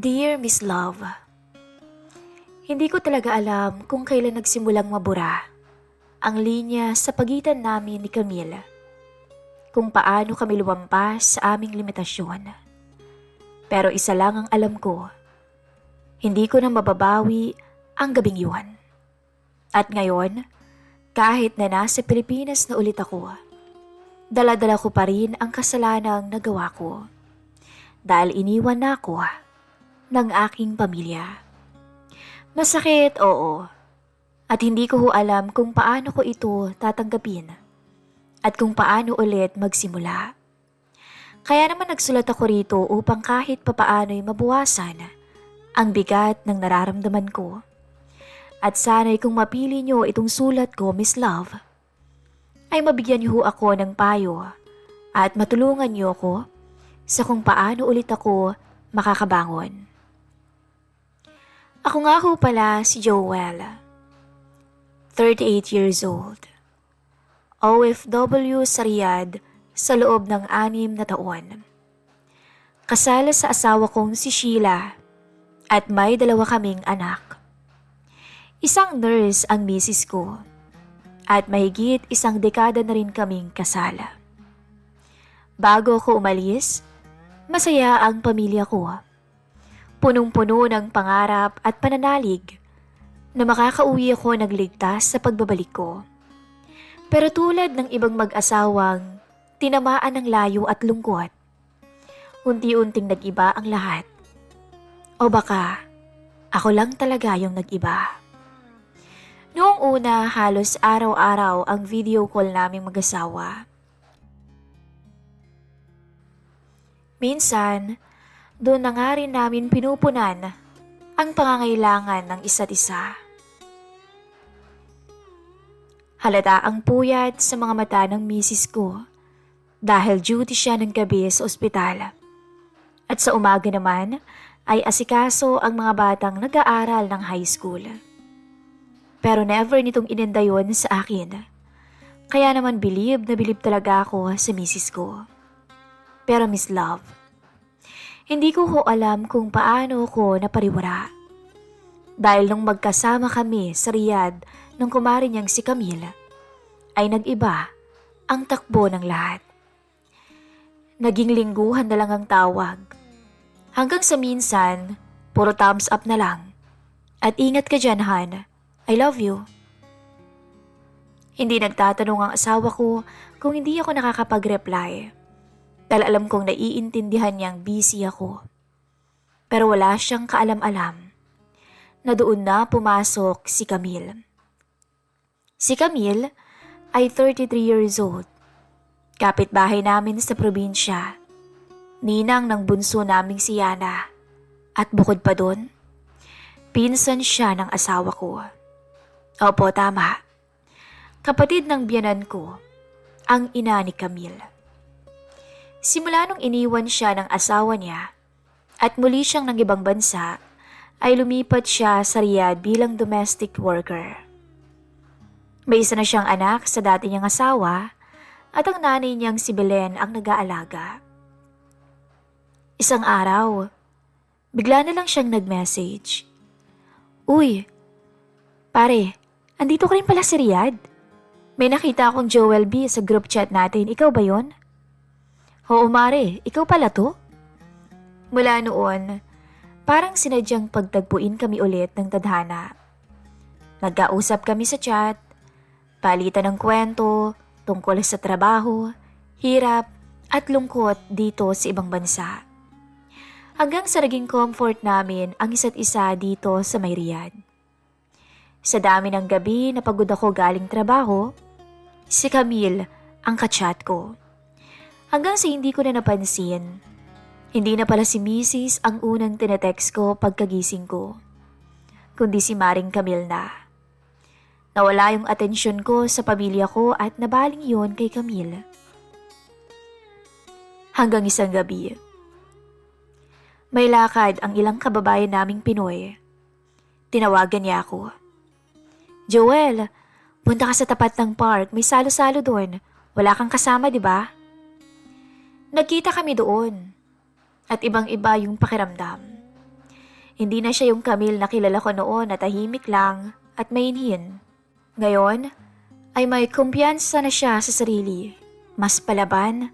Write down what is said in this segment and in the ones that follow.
Dear Miss Love, hindi ko talaga alam kung kailan nagsimulang mabura ang linya sa pagitan namin ni Camille. Kung paano kami lumampas sa aming limitasyon. Pero isa lang ang alam ko, hindi ko na mababawi ang gabing yun. At ngayon, kahit na nasa Pilipinas na ulit ako, dala-dala ko pa rin ang kasalanang nagawa ko. Dahil iniwan na ako ng aking pamilya. Masakit, oo. At hindi ko alam kung paano ko ito tatanggapin at kung paano ulit magsimula. Kaya naman nagsulat ako rito upang kahit papaano'y mabuwasan ang bigat ng nararamdaman ko. At sana'y kung mapili niyo itong sulat ko, Miss Love, ay mabigyan niyo ako ng payo at matulungan niyo ako sa kung paano ulit ako makakabangon. Ako nga ho pala si Joel, 38 years old. OFW sa Riyadh sa loob ng 6 na taon. Kasal sa asawa kong si Sheila at may 2 kaming anak. Isang nurse ang misis ko at mahigit 1 dekada na rin kaming kasal. Bago ko umalis, masaya ang pamilya ko. Punong-puno ng pangarap at pananalig na makakauwi ako ng ligtas sa pagbabalik ko. Pero tulad ng ibang mag-asawang tinamaan ng layo at lungkot, unti-unting nag-iba ang lahat. O baka ako lang talaga yung nag-iba. Noong una, halos araw-araw ang video call naming mag-asawa. Minsan, doon na nga rin namin pinupunan ang pangangailangan ng isa't isa. Halata ang puyat sa mga mata ng misis ko dahil duty siya ng gabi sa ospital. At sa umaga naman ay asikaso ang mga batang nag-aaral ng high school. Pero never nitong inenda yun sa akin. Kaya naman bilib na bilib talaga ako sa misis ko. Pero Miss Love, hindi ko ho alam kung paano ko napariwara. Dahil nung magkasama kami sa Riyadh nung kumari niyang si Camille, ay nag-iba ang takbo ng lahat. Naging lingguhan na lang ang tawag. Hanggang sa minsan, puro thumbs up na lang. At ingat ka dyan, Han. I love you. Hindi nagtatanong ang asawa ko kung hindi ako nakakapag-reply. Dahil alam kong naiintindihan niyang busy ako. Pero wala siyang kaalam-alam na doon na pumasok si Camille. Si Camille ay 33 years old. Kapitbahay namin sa probinsya. Ninang ng bunso naming si Yana. At bukod pa doon, pinsan siya ng asawa ko. Opo, tama. Kapatid ng biyanan ko, ang ina ni Camille. Simula nung iniwan siya ng asawa niya at muli siyang ng ibang bansa, ay lumipat siya sa Riyadh bilang domestic worker. May isa na siyang anak sa dati niyang asawa at ang nanay niyang si Belen ang nag-aalaga. Isang araw, bigla na lang siyang nag-message. Uy, pare, andito ka rin pala sa Riyadh. May nakita akong Joel B sa group chat natin, ikaw ba yon? Oo mare, ikaw pala to? Mula noon, parang sinadyang pagtagpuin kami ulit ng tadhana. Nagkausap kami sa chat, palitan ng kwento, tungkol sa trabaho, hirap at lungkot dito sa ibang bansa. Hanggang sa naging comfort namin ang isa't isa dito sa may Riyadh. Sa dami ng gabi na pagod ako galing trabaho, si Camille ang kachat ko. Hanggang sa hindi ko na napansin, hindi na pala si Mrs. ang unang tinetext ko pagkagising ko, kundi si Maring Camille na. Nawala yung atensyon ko sa pamilya ko at nabaling yun kay Camille. Hanggang isang gabi, may lakad ang ilang kababayan naming Pinoy. Tinawagan niya ako. Joel, punta ka sa tapat ng park, may salo-salo doon. Wala kang kasama, di ba? Nagkita kami doon at ibang-iba yung pakiramdam. Hindi na siya yung Camille na kilala ko noon na tahimik lang at mainhin. Ngayon, ay may kumpiyansa na siya sa sarili, mas palaban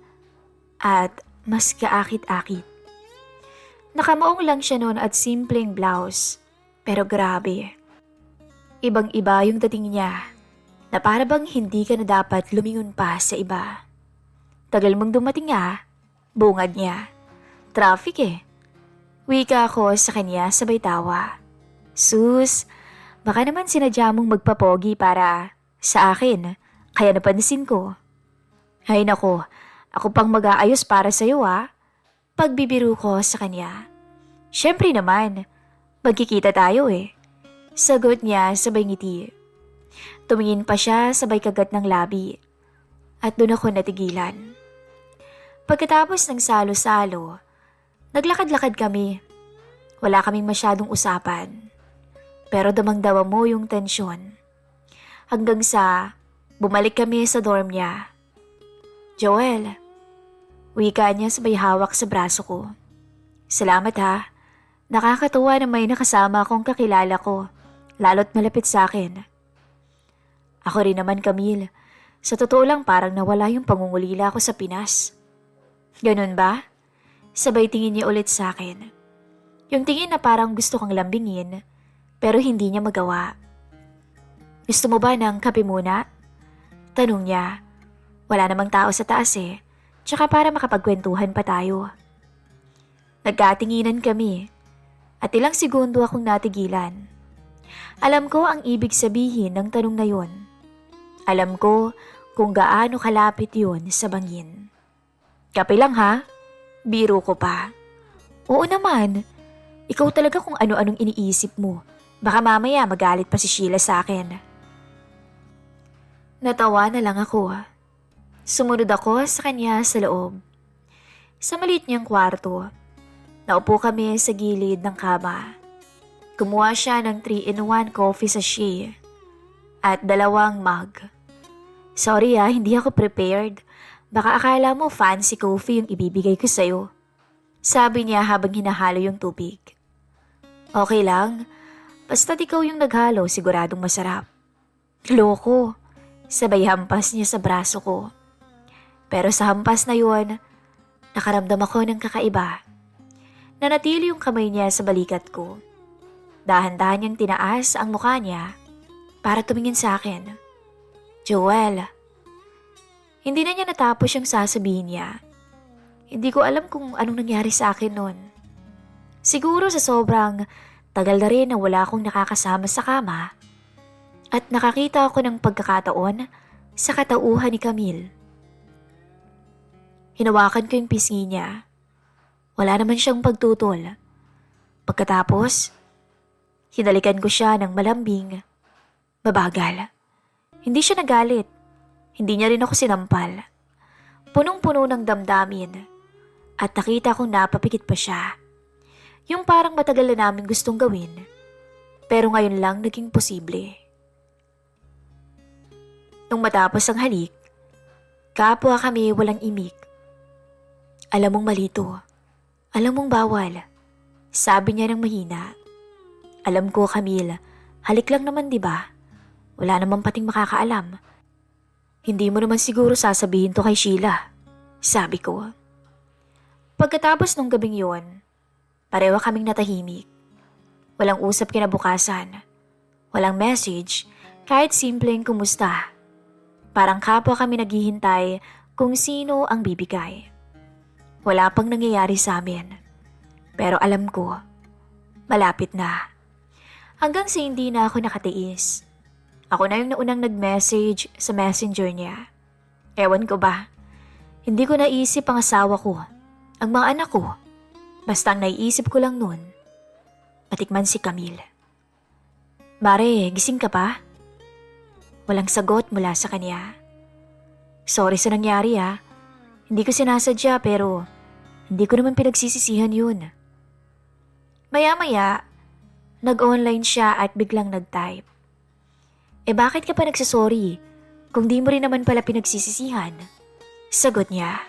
at mas kaakit-akit. Nakamaong lang siya noon at simpleng blouse, pero grabe. Ibang-iba yung dating niya, na para bang hindi ka na dapat lumingon pa sa iba. Tagal mong dumating bungad niya. Traffic Wika ako sa kanya sabay tawa. Sus, baka naman sinadya mong magpapogi para sa akin, kaya napansin ko. Ay nako, ako pang mag-aayos para sa'yo Pagbibiro ko sa kanya. Siyempre naman, magkikita tayo Sagot niya sabay ngiti. Tumingin pa siya sabay kagat ng labi. At doon ako natigilan. Pagkatapos ng salo-salo, naglakad-lakad kami. Wala kaming masyadong usapan. Pero damang-dama mo yung tensyon. Hanggang sa bumalik kami sa dorm niya. Joel, wika niya sabay hawak sa braso ko. Salamat Nakakatuwa na may nakasama akong kakilala ko, lalo't malapit sa akin. Ako rin naman, Camille. Sa totoo lang parang nawala yung pangungulila ko sa Pinas. Ganun ba? Sabay tingin niya ulit sa akin. Yung tingin na parang gusto kang lambingin, pero hindi niya magawa. Gusto mo ba ng kape muna? Tanong niya. Wala namang tao sa taas tsaka para makapagkwentuhan pa tayo. Nagkatinginan kami. At ilang segundo akong natigilan. Alam ko ang ibig sabihin ng tanong na yon. Alam ko kung gaano kalapit yun sa bangin. Kape lang Biro ko pa. Oo naman. Ikaw talaga kung ano-anong iniisip mo. Baka mamaya magalit pa si Sheila sa akin. Natawa na lang ako. Sumunod ako sa kanya sa loob. Sa maliit niyang kwarto. Naupo kami sa gilid ng kama. Kumuha siya ng 3-in-1 coffee sachet at 2 mug. Sorry hindi ako prepared. Baka akala mo fancy coffee yung ibibigay ko sa'yo. Sabi niya habang hinahalo yung tubig. Okay lang. Basta't ikaw yung naghalo, siguradong masarap. Loko. Sabay hampas niya sa braso ko. Pero sa hampas na yun, nakaramdam ako ng kakaiba. Nanatili yung kamay niya sa balikat ko. Dahan-dahan niyang tinaas ang mukha niya para tumingin sa akin. Joel. Hindi na niya natapos yung sasabihin niya. Hindi ko alam kung anong nangyari sa akin noon. Siguro sa sobrang tagal na rin na wala akong nakakasama sa kama at nakakita ako ng pagkakataon sa katauhan ni Camille. Hinawakan ko yung pisngi niya. Wala naman siyang pagtutol. Pagkatapos, hinalikan ko siya ng malambing. Mabagal. Hindi siya nagalit. Hindi niya rin ako sinampal. Punong-puno ng damdamin. At nakita kong napapikit pa siya. Yung parang matagal na namin gustong gawin. Pero ngayon lang naging posible. Nung matapos ang halik, kapwa kami walang imik. Alam mong malito. Alam mong bawal. Sabi niya ng mahina. Alam ko, Camille, halik lang naman, di ba? Wala naman pating makakaalam. Hindi mo naman siguro sasabihin to kay Sheila. Sabi ko. Pagkatapos nung gabing yon, pareho kaming natahimik. Walang usap kinabukasan. Walang message, kahit simpleng kumusta. Parang kapwa kami naghihintay kung sino ang bibigay. Wala pang nangyayari sa amin. Pero alam ko, malapit na. Hanggang sa hindi na ako nakatiis. Ako na yung naunang nag-message sa messenger niya. Ewan ko ba, hindi ko naisip ang asawa ko, ang mga anak ko. Basta ang naiisip ko lang nun, matikman si Camille. Mare, gising ka pa? Walang sagot mula sa kanya. Sorry sa nangyari Hindi ko sinasadya pero hindi ko naman pinagsisisihan yun. Maya-maya, nag-online siya at biglang nag-type. Bakit ka pa nagsasorry kung di mo rin naman pala pinagsisisihan? Sagot niya.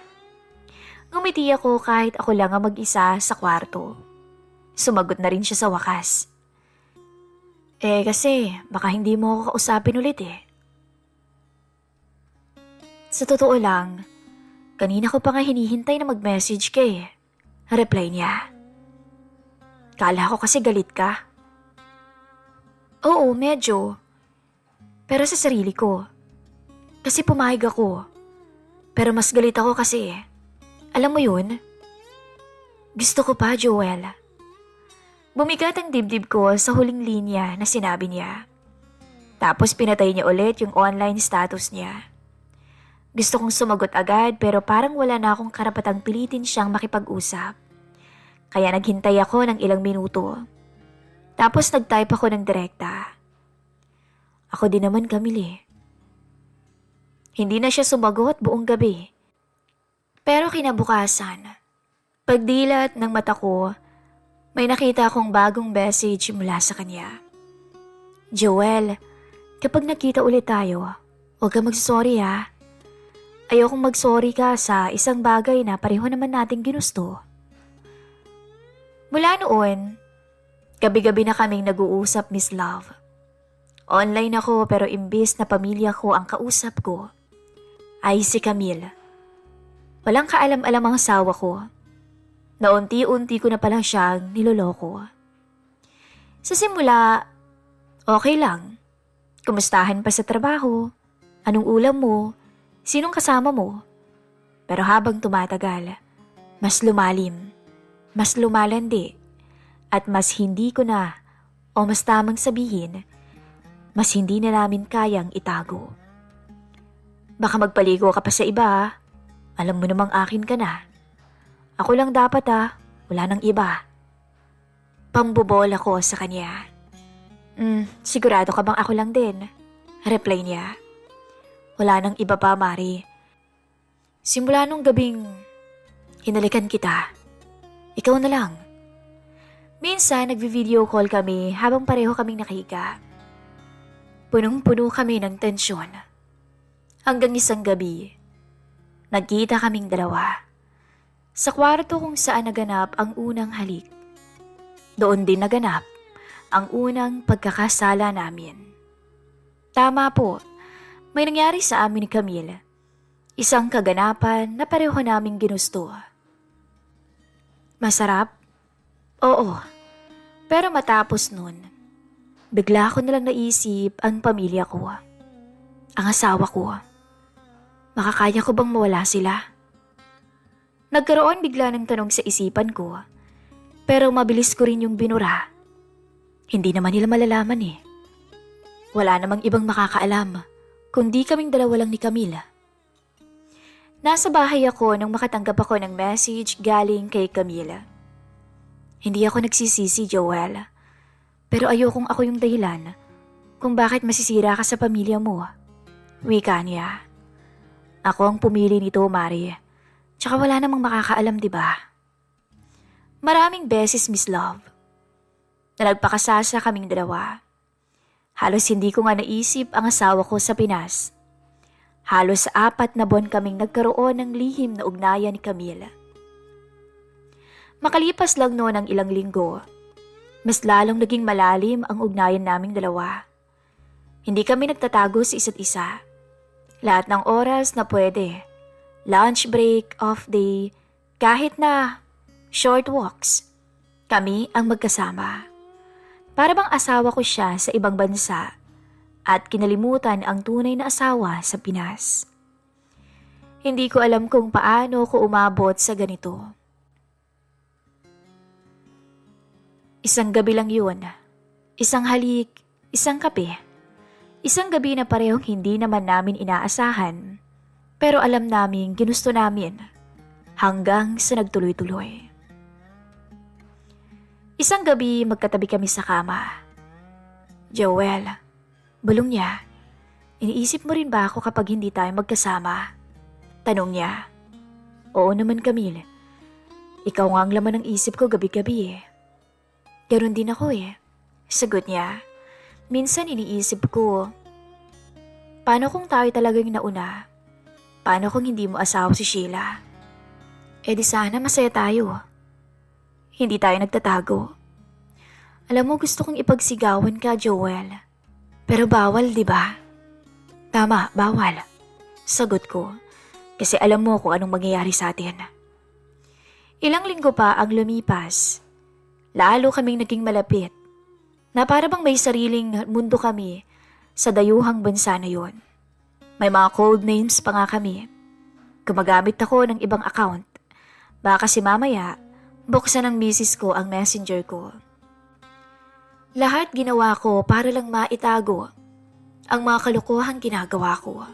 Ngumiti ako kahit ako lang ang mag-isa sa kwarto. Sumagot na rin siya sa wakas. Kasi baka hindi mo ako kausapin ulit eh. Sa totoo lang, kanina ko pa nga hinihintay na mag-message ka eh. Reply niya. Kala ko kasi galit ka. Oo, medyo. Pero sa sarili ko. Kasi pumayag ako. Pero mas galit ako kasi alam mo yun? Gusto ko pa, Joel. Bumigat ang dibdib ko sa huling linya na sinabi niya. Tapos pinatay niya ulit yung online status niya. Gusto kong sumagot agad pero parang wala na akong karapatang pilitin siyang makipag-usap. Kaya naghintay ako ng ilang minuto. Tapos nag-type ako ng direkta. Ako din naman, Camille. Hindi na siya sumagot buong gabi. Pero kinabukasan, pagdilat ng mata ko, may nakita akong bagong message mula sa kanya. Joel, kapag nakita ulit tayo, huwag ka mag-sorry ha. Ayokong mag-sorry ka sa isang bagay na pareho naman nating ginusto. Mula noon, gabi-gabi na kaming nag-uusap, Miss Love. Online ako pero imbis na pamilya ko ang kausap ko, ay si Camille. Walang kaalam-alam ang asawa ko. Naunti-unti ko na pala siyang niloloko. Sa simula, okay lang. Kumustahan pa sa trabaho, anong ulam mo, sinong kasama mo. Pero habang tumatagal, mas lumalim, mas lumalandi, at mas hindi ko na, o mas tamang sabihin, mas hindi na namin kayang itago. Baka magpaligo ka pa sa iba, alam mo namang akin ka na. Ako lang dapat wala nang iba. Pambobola ko sa kanya. Sigurado ka bang ako lang din? Reply niya. Wala nang iba pa, Mari. Simula nung gabing hinalikan kita, ikaw na lang. Minsan nagvi-video call kami habang pareho kaming nakahiga. Punong-puno kami ng tensyon. Hanggang isang gabi, nagkita kaming dalawa. Sa kwarto kung saan naganap ang unang halik. Doon din naganap ang unang pagkakasala namin. Tama po, may nangyari sa amin ni Camille. Isang kaganapan na pareho naming ginusto. Masarap? Oo. Pero matapos nun, bigla ko nalang naisip ang pamilya ko. Ang asawa ko. Makakaya ko bang mawala sila? Nagkaroon bigla ng tanong sa isipan ko, pero mabilis ko rin yung binura. Hindi naman nila malalaman eh. Wala namang ibang makakaalam, kundi kaming dalawa lang ni Camille. Nasa bahay ako nang makatanggap ako ng message galing kay Camille. Hindi ako nagsisisi, Joel, pero ayokong ako yung dahilan kung bakit masisira ka sa pamilya mo. Wika niya. Ako ang pumili nito, Mari. Tsaka wala namang makakaalam, di ba? Maraming beses, Miss Love, na nagpakasasa kaming dalawa. Halos hindi ko nga naisip ang asawa ko sa Pinas. Halos 4 na buwan kaming nagkaroon ng lihim na ugnayan ni Camille. Makalipas lang noon ang ilang linggo, mas lalong naging malalim ang ugnayan naming dalawa. Hindi kami nagtatago sa isa't isa. Lahat ng oras na pwede. Lunch break, off day, kahit na short walks, kami ang magkasama. Para bang asawa ko siya sa ibang bansa at kinalimutan ang tunay na asawa sa Pinas. Hindi ko alam kung paano ko umabot sa ganito. Isang gabi lang yun. Isang halik, isang kape. Isang gabi na parehong hindi naman namin inaasahan. Pero alam namin ginusto namin hanggang sa nagtuloy-tuloy. Isang gabi magkatabi kami sa kama. Joel, bulong niya, iniisip mo rin ba ako kapag hindi tayo magkasama? Tanong niya. Oo naman, Camille. Ikaw nga ang laman ng isip ko gabi-gabi eh. Ganon din ako eh. Sagot niya. Minsan iniisip ko, paano kung tayo talagang nauna? Paano kung hindi mo asawa si Sheila? Di sana masaya tayo. Hindi tayo nagtatago. Alam mo, gusto kong ipagsigawan ka, Joel. Pero bawal, di ba? Tama, bawal. Sagot ko, kasi alam mo kung anong mangyayari sa atin. Ilang linggo pa ang lumipas. Lalo kaming naging malapit, na para bang may sariling mundo kami sa dayuhang bansa na yon. May mga code names pa nga kami. Gumagamit ako ng ibang account. Baka kasi mamaya, buksan ng misis ko ang messenger ko. Lahat ginawa ko para lang maitago ang mga kalokohang ginagawa ko.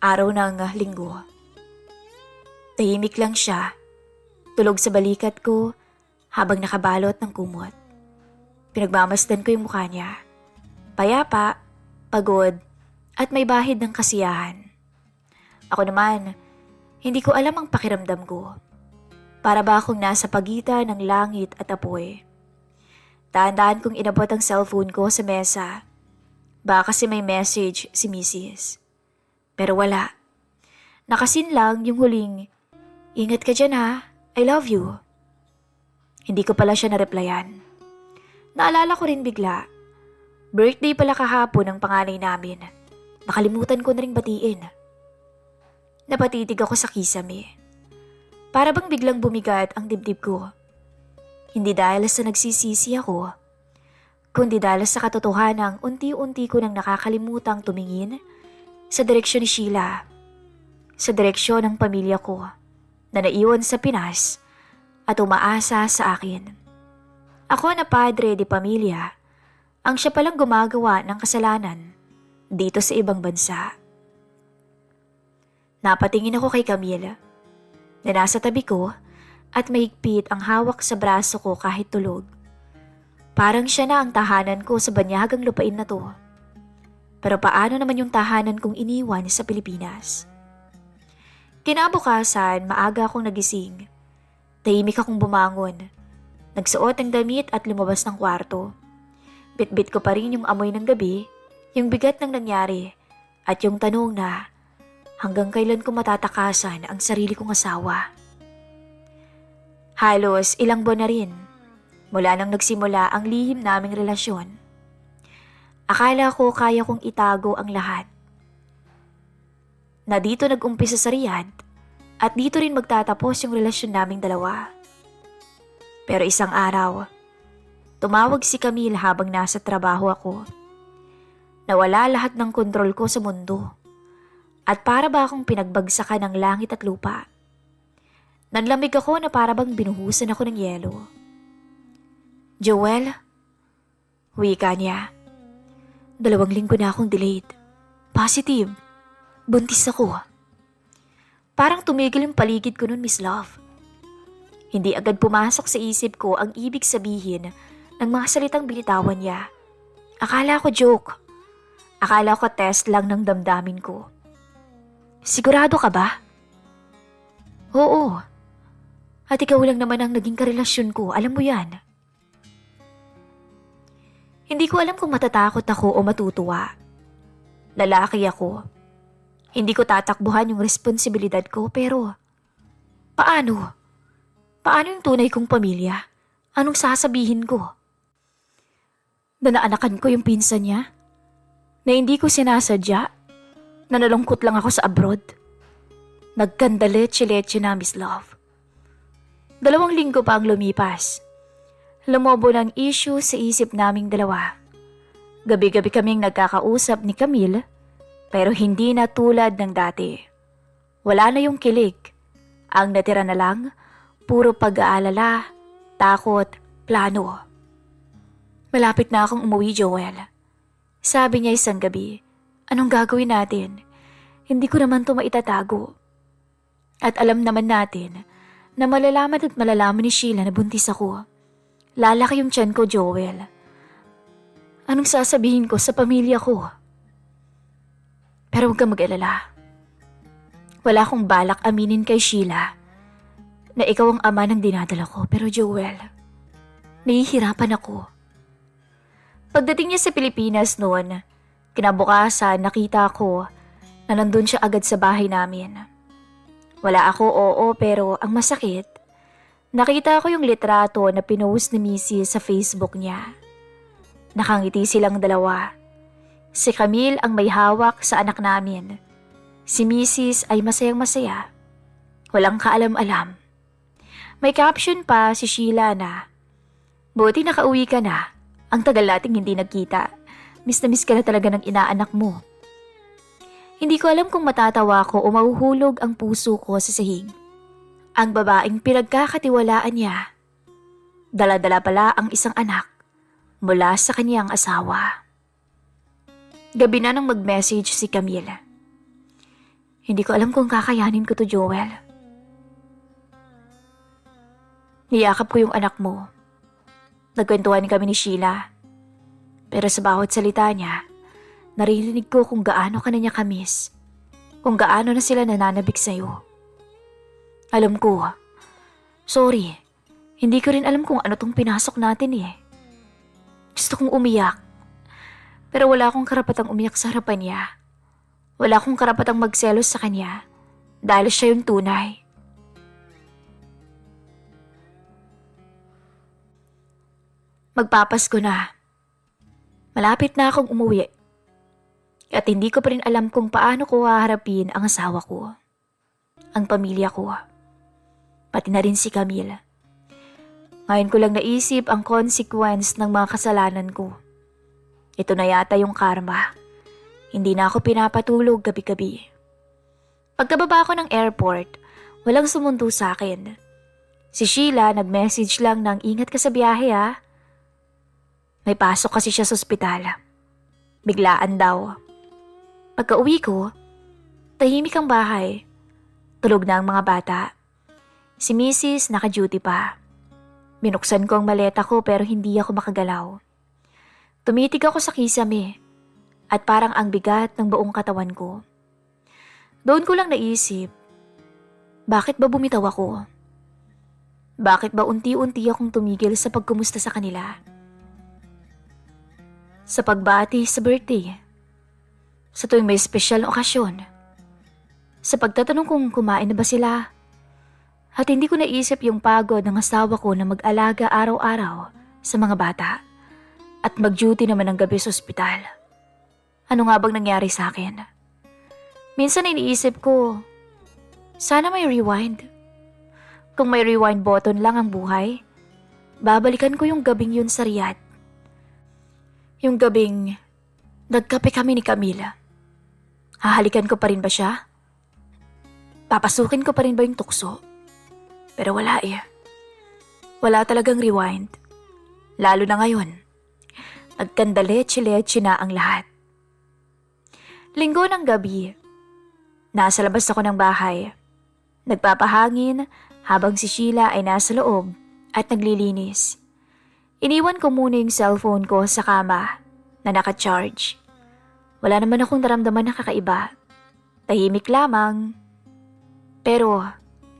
Araw ng linggo. Tahimik lang siya. Tulog sa balikat ko habang nakabalot ng kumot. Pinagmamasdan ko yung mukha niya. Payapa, pagod, at may bahid ng kasiyahan. Ako naman, hindi ko alam ang pakiramdam ko. Para ba akong nasa pagitan ng langit at apoy. Dahan-dahan kong inabot ang cellphone ko sa mesa. Baka kasi may message si Mrs. Pero wala. Nakasin lang yung huling, "Ingat ka dyan ha, I love you." Hindi ko pala siya na-replyan. Naalala ko rin bigla. Birthday pala kahapon ng panganay namin. Nakalimutan ko na ring batiin. Napatitig ako sa kisame. Para bang biglang bumigat ang dibdib ko. Hindi dahil sa nagsisisi ako, kundi dahil sa katotohanang unti-unti ko nang nakakalimutang tumingin sa direksyon ni Sheila. Sa direksyon ng pamilya ko na naiwan sa Pinas at umaasa sa akin. Ako na padre di pamilya, ang siya palang gumagawa ng kasalanan dito sa ibang bansa. Napatingin ako kay Camille na nasa tabi ko at mahigpit ang hawak sa braso ko kahit tulog. Parang siya na ang tahanan ko sa banyagang lupain na to. Pero paano naman yung tahanan kong iniwan sa Pilipinas? Kinabukasan, maaga akong nagising. Tahimik akong bumangon. Nagsuot ng damit at lumabas ng kwarto. Bitbit ko pa rin yung amoy ng gabi, yung bigat ng nangyari, at yung tanong na hanggang kailan ko matatakasan ang sarili kong asawa. Halos ilang buwan na rin mula nang nagsimula ang lihim naming relasyon. Akala ko kaya kong itago ang lahat. Na dito nag-umpisa sa Riyadh at dito rin magtatapos yung relasyon naming dalawa. Pero isang araw, tumawag si Camille habang nasa trabaho ako. Nawala lahat ng kontrol ko sa mundo. At para ba akong pinagbagsakan ng langit at lupa. Nanlamig ako na para bang binuhusan ako ng yelo. "Joel?" Wika niya. 2 linggo na akong delayed. Positive. Buntis ako. Parang tumigil yung paligid ko nun, Miss Love. Hindi agad pumasok sa isip ko ang ibig sabihin ng mga salitang binitawan niya. Akala ko joke. Akala ko test lang ng damdamin ko. "Sigurado ka ba?" "Oo. At ikaw lang naman ang naging karelasyon ko, alam mo yan." Hindi ko alam kung matatakot ako o matutuwa. Lalaki ako. Hindi ko tatakbuhan yung responsibilidad ko, pero paano? Paano yung tunay kong pamilya? Anong sasabihin ko? Na naanakan ko yung pinsan niya? Na hindi ko sinasadya? Na nalungkot lang ako sa abroad? Nagkanda leche-leche na, Miss Love. 2 linggo pa ang lumipas. Lumobo ng issue sa isip naming dalawa. Gabi-gabi kaming nagkakausap ni Camille, pero hindi na tulad ng dati. Wala na yung kilig. Ang natira na lang, puro pag-aalala, takot, plano. Malapit na akong umuwi, Joel. Sabi niya isang gabi, "Anong gagawin natin? Hindi ko naman to maitatago." At alam naman natin na malalaman ni Sheila na buntis ako. Lalaki yung tiyan ko, Joel. Anong sasabihin ko sa pamilya ko? Pero huwag kang mag-alala. Wala akong balak aminin kay Sheila na ikaw ang ama ng dinadala ko. Pero Joel, nahihirapan ako. Pagdating niya sa Pilipinas noon, kinabukasan nakita ko na nandun siya agad sa bahay namin. Wala ako, oo, pero ang masakit, Nakita ko yung litrato na pinost ni Mrs. sa Facebook niya. Nakangiti silang dalawa. Si Camille ang may hawak sa anak namin. Si Mrs. ay masayang masaya. Walang kaalam-alam. May caption pa si Sheila na, "Buti nakauwi ka na. Ang tagal nating hindi nagkita. Miss na miss ka na talaga ng inaanak mo." Hindi ko alam kung matatawa ko o mahuhulog ang puso ko sa sahig. Ang babaeng pinagkakatiwalaan niya, dala-dala pala ang isang anak mula sa kanyang asawa. Gabi na nang mag-message si Camille. Hindi ko alam kung kakayanin ko to, Joel. Niyakap ko yung anak mo. Nagkwentuhan kami ni Sheila. Pero sa bawat salita niya, naririnig ko kung gaano ka na niya kamiss. Kung gaano na sila nananabik sa'yo. Alam ko, sorry, hindi ko rin alam kung ano tong pinasok natin eh. Gusto kong umiyak. Pero wala akong karapatang umiyak sa harapan niya. Wala akong karapatang magselos sa kanya dahil siya yung tunay. Magpapasko na. Malapit na akong umuwi. At hindi ko pa rin alam kung paano ko haharapin ang asawa ko. Ang pamilya ko. Pati na rin si Camille. Ngayon ko lang naisip ang consequence ng mga kasalanan ko. Ito na yata yung karma. Hindi na ako pinapatulog gabi-gabi. Pagkababa ko ng airport, walang sumundo sa akin. Si Sheila nag-message lang ng ingat ka sa biyahe ha. May pasok kasi siya sa ospital. Biglaan daw. Pagka-uwi ko, tahimik ang bahay. Tulog na ang mga bata. Si Mrs. naka-duty pa. Binuksan ko ang maleta ko pero hindi ako makagalaw. Tumitig ako sa kisame at parang ang bigat ng buong katawan ko. Doon ko lang naisip, bakit ba bumitaw ako? Bakit ba unti-unti akong tumigil sa pagkumusta sa kanila? Sa pagbati sa birthday, sa tuwing may espesyal na okasyon, sa pagtatanong kung kumain na ba sila, at hindi ko naisip yung pagod ng asawa ko na mag-alaga araw-araw sa mga bata at mag-duty naman ng gabi sa ospital. Ano nga bang nangyari sa akin? Minsan iniisip ko, sana may rewind. Kung may rewind button lang ang buhay, babalikan ko yung gabing yun sa Riyadh. Yung gabing nagkape kami ni Camila. Hahalikan ko pa rin ba siya? Papasukin ko pa rin ba yung tukso? Pero wala eh. Wala talagang rewind. Lalo na ngayon. Nagkandaletse-letse na ang lahat. Linggo ng gabi. Nasa labas ako ng bahay. Nagpapahangin habang si Sheila ay nasa loob at naglilinis. Iniwan ko muna yung cellphone ko sa kama na naka-charge. Wala naman akong naramdaman na kakaiba. Tahimik lamang. Pero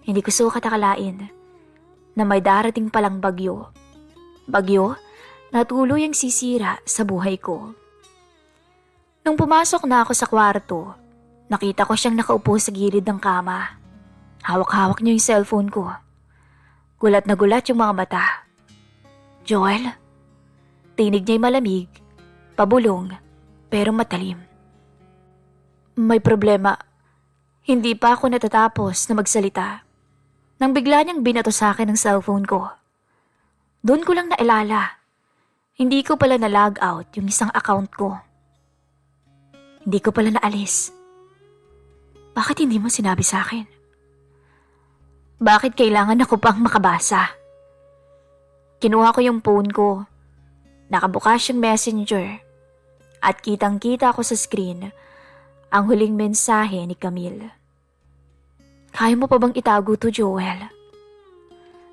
hindi ko sukat akalain na may darating palang bagyo. Bagyo na tuluyang sisira sa buhay ko. Nung pumasok na ako sa kwarto, nakita ko siyang nakaupo sa gilid ng kama. Hawak-hawak niya yung cellphone ko. Gulat na gulat yung mga mata. Joel? Tinig niya'y malamig, pabulong, pero matalim. May problema. Hindi pa ako natatapos na magsalita nang bigla niyang binato sa akin ang cellphone ko. Doon ko lang nailala. Hindi ko pala na-log out yung isang account ko. Hindi ko pala naalis. Bakit hindi mo sinabi sa akin? Bakit kailangan ako pang makabasa? Kinuha ko yung phone ko. Nakabukas yung messenger. At kitang-kita ko sa screen ang huling mensahe ni Camille. Kaya mo pa bang itago to, Joel?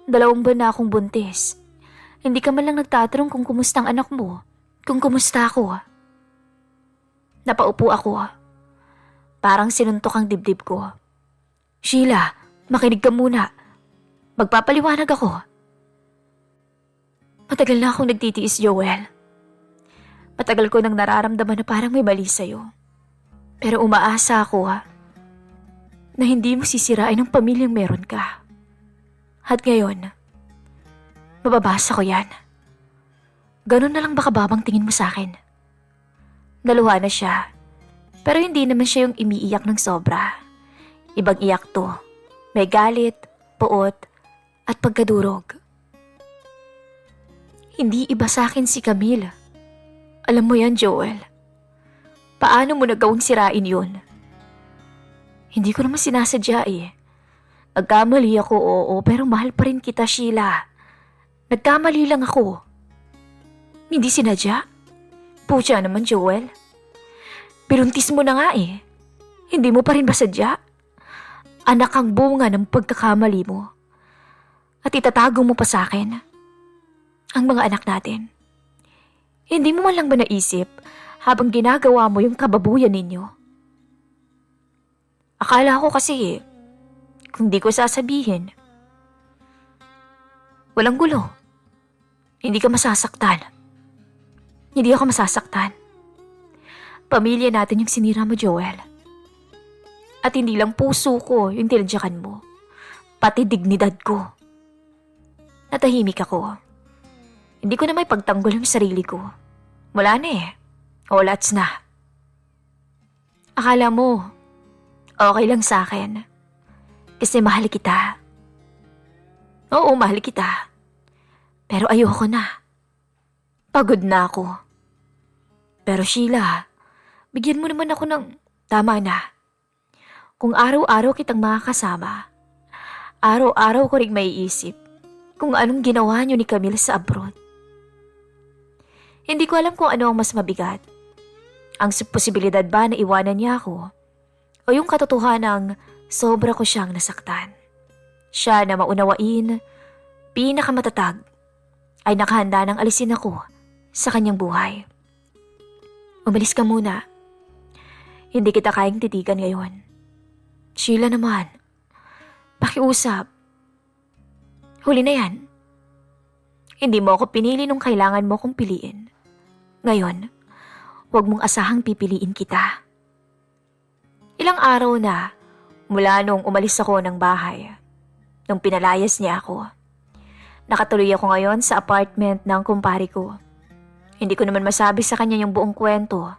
2 buwan na akong buntis. Hindi ka man lang nagtatanong kung kumusta ang anak mo. Kung kumusta ako. Napaupo ako. Parang sinuntok ang dibdib ko. Sheila, makinig ka muna. Magpapaliwanag ako. Matagal na akong nagtitiis, Joel. Matagal ko nang nararamdaman na parang may mali sa'yo. Pero umaasa ako na hindi mo sisirain ang pamilyang meron ka. At ngayon, Mababasa ko yan. Ganun na lang ba kababang tingin mo sa akin? Naluha na siya, pero hindi naman siya yung umiiyak ng sobra. Ibang iyak to. May galit, puot, at pagkadurog. Hindi iba sa akin si Camille. Alam mo yan, Joel. Paano mo nagawang sirain yun? Hindi ko naman sinasadya eh. Nagkamali ako, oo, pero mahal pa rin kita, Sheila. Nagkamali lang ako. Hindi sinadya? Pucha naman, Joel. Pinuntis mo na nga eh. Hindi mo pa rin ba sadya? Anak ang bunga ng pagkakamali mo. At itatago mo pa sa akin ang mga anak natin. Hindi mo man lang ba naisip habang ginagawa mo yung kababuyan ninyo? Akala ko kasi kung di ko sasabihin, walang gulo. Hindi ka masasaktan. Hindi ako masasaktan. Pamilya natin yung sinira mo, Joel. At hindi lang puso ko yung tinadyakan mo, pati dignidad ko. Natahimik ako. Hindi ko na may pagtanggol yung sarili ko. Wala na eh. All outs na. Akala mo, okay lang sa akin. Kasi mahal kita. Oo, mahal kita. Pero ayoko na. Pagod na ako. Pero Sheila, bigyan mo naman ako ng tama na. Kung araw-araw kitang makakasama, araw-araw ko rin maiisip kung anong ginawa niyo ni Camille sa abroad. Hindi ko alam kung ano ang mas mabigat. Ang posibilidad ba na iwanan niya ako o yung katotohanang sobra ko siyang nasaktan. Siya na maunawain, pinakamatatag, ay nakahanda ng alisin ako sa kanyang buhay. Umalis ka muna. Hindi kita kayang titigan ngayon. Sheila naman, pakiusap. Huli na yan. Hindi mo ako pinili nung kailangan mo kong piliin. Ngayon, huwag mong asahang pipiliin kita. Ilang araw na mula nung umalis ako ng bahay, nung pinalayas niya ako. Nakatuloy ako ngayon sa apartment ng kumpare ko. Hindi ko naman masabi sa kanya yung buong kwento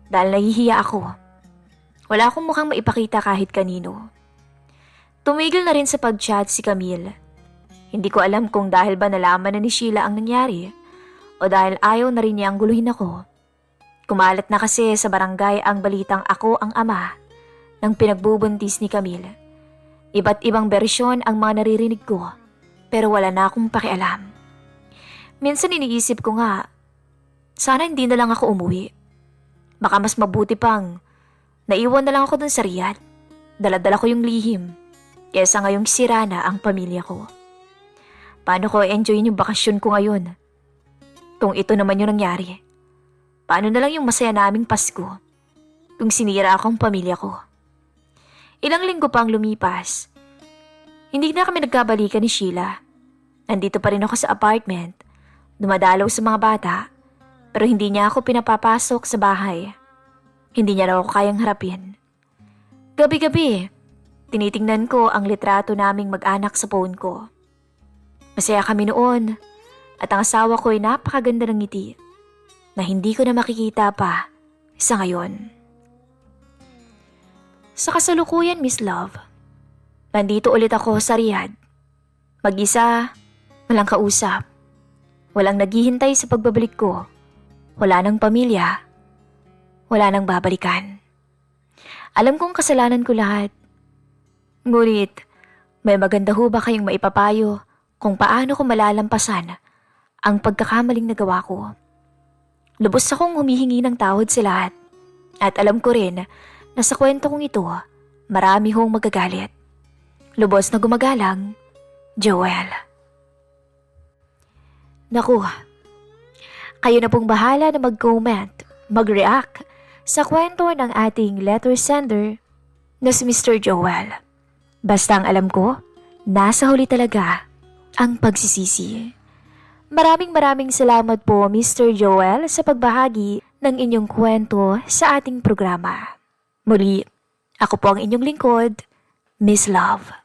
dahil nahihiya ako. Wala akong mukhang maipakita kahit kanino. Tumigil na rin sa pag-chat si Camille. Hindi ko alam kung dahil ba nalaman na ni Sheila ang nangyari o dahil ayaw na rin niyang guluhin ako. Kumalat na kasi sa barangay ang balitang ako ang ama ng pinagbubuntis ni Camille. Iba't ibang bersyon ang mga naririnig ko pero wala na akong pakialam. Minsan iniisip ko nga, sana hindi na lang ako umuwi. Baka mas mabuti pang naiwan na lang ako dun sa Riyadh. Dala-dala ko yung lihim kesa ngayong sira na ang pamilya ko. Paano ko enjoyin yung bakasyon ko ngayon? Kung ito naman yung nangyari, paano na lang yung masaya naming Pasko kung sinira akong pamilya ko? Ilang linggo pang lumipas, hindi na kami nagkabalikan ni Sheila. Nandito pa rin ako sa apartment, dumadalaw sa mga bata, pero hindi niya ako pinapapasok sa bahay. Hindi niya raw ako kayang harapin. Gabi-gabi, tinitingnan ko ang litrato naming mag-anak sa phone ko. Masaya kami noon at ang asawa ko ay napakaganda ng ngiti na hindi ko na makikita pa sa ngayon. Sa kasalukuyan, Miss Love, nandito ulit ako sa Riyadh. Mag-isa, walang kausap, walang naghihintay sa pagbabalik ko. Wala nang pamilya, wala nang babalikan. Alam kong kasalanan ko lahat. Ngunit, may maganda ho ba kayong maipapayo kung paano ko malalampasan ang pagkakamaling nagawa ko? Lubos akong humihingi ng tawad sa lahat. At alam ko rin na sa kwento kong ito, marami hong magagalit. Lubos na gumagalang, Joel. Naku, kayo na pong bahala na mag-comment, mag-react sa kwento ng ating letter sender na si Mr. Joel. Basta ang alam ko, nasa huli talaga ang pagsisisi. Maraming salamat po Mr. Joel sa pagbahagi ng inyong kwento sa ating programa. Muli, ako po ang inyong lingkod, Miss Love.